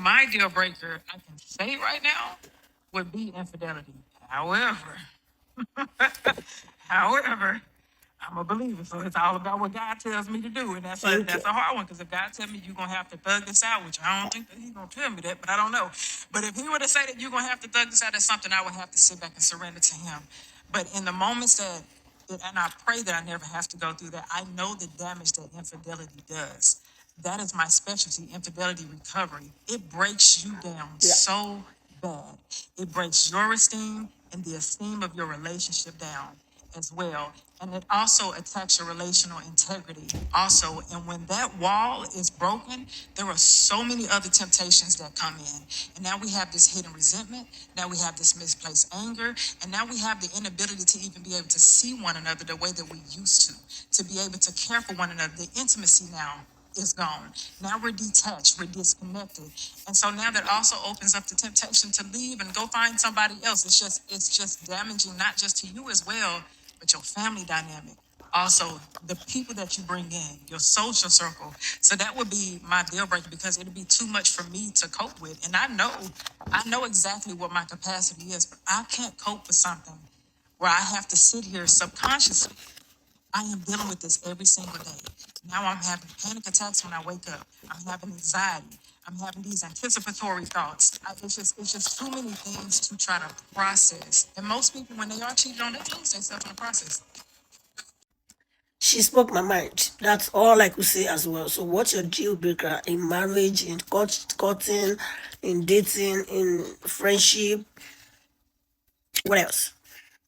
My deal breaker, I can say right now, would be infidelity. However, however, I'm a believer, so it's all about what God tells me to do, and Thank you. that's a hard one because if God tells me you're gonna have to thug this out, which I don't think that He's gonna tell me that, but I don't know. But if He were to say that you're gonna have to thug this out, that's something I would have to sit back and surrender to Him. But in the moments and I pray that I never have to go through that, I know the damage that infidelity does. That is my specialty, infidelity recovery. It breaks you down Yeah. so bad. It breaks your esteem and the esteem of your relationship down as well. And it also attacks your relational integrity also. And when that wall is broken, there are so many other temptations that come in. And now we have this hidden resentment. Now we have this misplaced anger. And now we have the inability to even be able to see one another the way that we used to be able to care for one another. The intimacy now is gone. Now we're detached, we're disconnected. And so now that also opens up the temptation to leave and go find somebody else. It's just damaging not just to you as well, but your family dynamic. Also, the people that you bring in, your social circle. So that would be my deal breaker because it'd be too much for me to cope with. And I know exactly what my capacity is, but I can't cope with something where I have to sit here subconsciously. I am dealing with this every single day. Now I'm having panic attacks when I wake up. I'm having anxiety. I'm having these anticipatory thoughts. It's just too many things to try to process. And most people, when they are cheated on, they lose themselves in the process. She spoke my mind. That's all I could say as well. So, what's your deal breaker in marriage, in courting, in dating, in friendship? What else?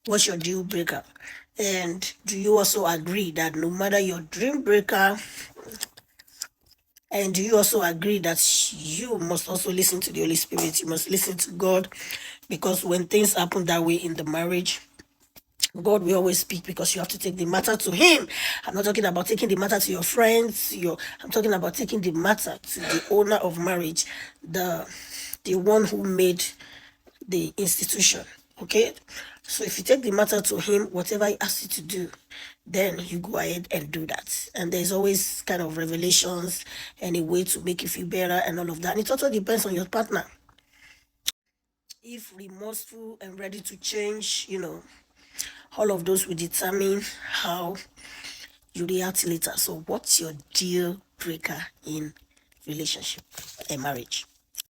What's your deal breaker? And do you also agree that no matter your dream breaker, and do you also agree that you must also listen to the Holy Spirit? You must listen to God because when things happen that way in the marriage, God will always speak because you have to take the matter to Him. I'm not talking about taking the matter to your friends. I'm talking about taking the matter to the owner of marriage, the one who made the institution. Okay, so if you take the matter to Him, whatever He asks you to do, then you go ahead and do that. And there's always kind of revelations and a way to make you feel better and all of that. And it also depends on your partner. If remorseful and ready to change, all of those will determine how you react later. So, what's your deal breaker in relationship and marriage?